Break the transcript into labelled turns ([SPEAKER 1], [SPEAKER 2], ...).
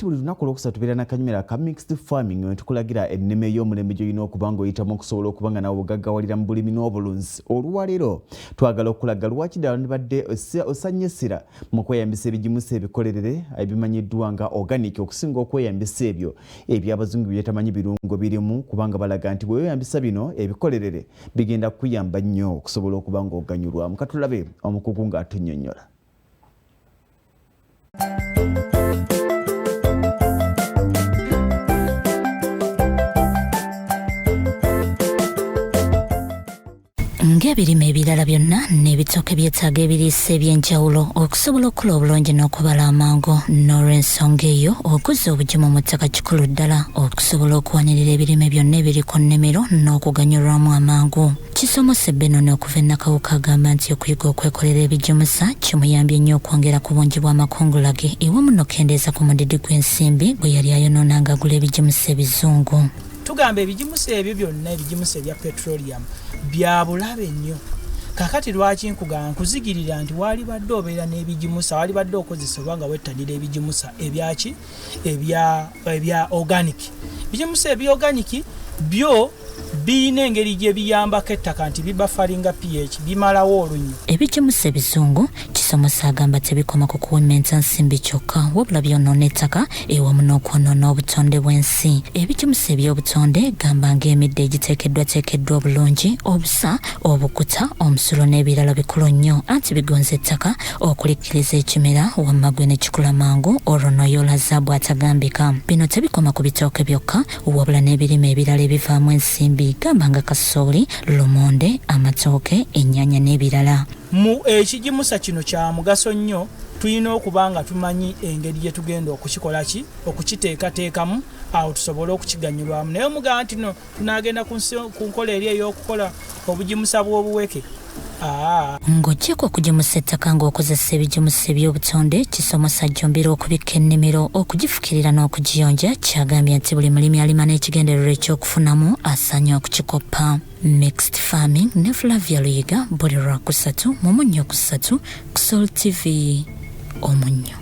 [SPEAKER 1] Buli lunaku olwokusatu tubeera n'akanyumira ka mixed farming we tukulagira enneme y'omulembe gy'olina okuba ng'oyitamu okusobola okuba nga nawe ogaggawalira mu bulimi n'obulunzi. Olwaleero twagala okulaga lwaki ddala nibadde osanyusira mu kweyambisa ebigimusa ebikolerere ebimanyiddwa nga organic okusinga okweyambisa ebyo eby'abazungu bye batamanyi birungo birimu, kubanga balaga nti bwe weyambisa bino ebikolerere bigenda kuyamba nnyo okusobola okuba ng'oganyulwamu. Katulabe omukugu ng'atunnyonnyola.
[SPEAKER 2] Ng'ebirime ebirala byonna n'ebitooke byetaaga ebiriisa eby'enjawulo okusobola okukula obulungi n'okubala amangu. N'olw'ensonga eyo okuzza obugimu mu ttaka kikulu ddala okusobola okuwanirira ebirime byonna ebiri ku nnimiro n'okuganyulwamu amangu. Kisomose Benoni okuva e Nakawuka agamba nti okuyiga okwekolera ebigimusa kimuyambye nnyo okwongera ku bungi bw'amakungula ge ewamu n'okendeeza ku mudidi gw'ensimbi bwe yali ayonoona ng'agula ebigimusa ebizungu.
[SPEAKER 3] Tugamba ebigimusa ebyo byonna ebigimusa ebya petroleum bya bulabe nnyo. Kakati lwaki nkugamba nkuzigirira nti wali badde obeera n'ebigimusa, wali badde okozesa oba nga wettanira ebigimusa ebyaki ebya organic. Ebigimusa ebya organic byo birina engeri gye biyambako ettaka nti bibafalinga pH, bimalawo olunyo.
[SPEAKER 2] Ebigimusa ebizungu Kisomose agamba tebikoma ku kuwementa nsimbi kyokka wabula byonoona ettaka ewamu n'okwonoona obutonde bw'ensi. Ebigimusa eby'obutonde gamba ng'emidde egiteekeddwa obulungi, obusa, obukuta, omusulo n'ebirala bikulu nnyo anti bigonza ettaka okulikkiriza ekimera wamma gwe ne kikula mangu olwo n'oyolaza bw'atagambika. Bino tebikoma ku bitooke byokka wabula n'ebirime ebirala ebivaamu ensimbi gamba nga kasooli, lumonde, amatooke, ennyaanya n'ebirala.
[SPEAKER 3] Mu ekigimusa kino kya mugaso nnyo, tulina okuba nga tumanyi engeri gye tugenda okukikola okukiteekateekamu awo tusobole okukiganyulwamu. Naye omugamba nti no tunaagenda ku nkola eri ey'okukola obugimusa bw'obuweke. Ng'oggyeko okugimusa ettaka ng'okozesa ebigimusa eby'obutonde, Kisomose ajjumbira okubikka ennimiro, okugifukirira n'okugiyonja. Kyagambye nti buli mulimi alima n'ekigendererwa eky'okufunamu asaanye okukikoppa. Mixed farming ne Flavia Luyiga, buli Lwakusatu mu Munnyo ku 3 ku Soul TV Omunnyo.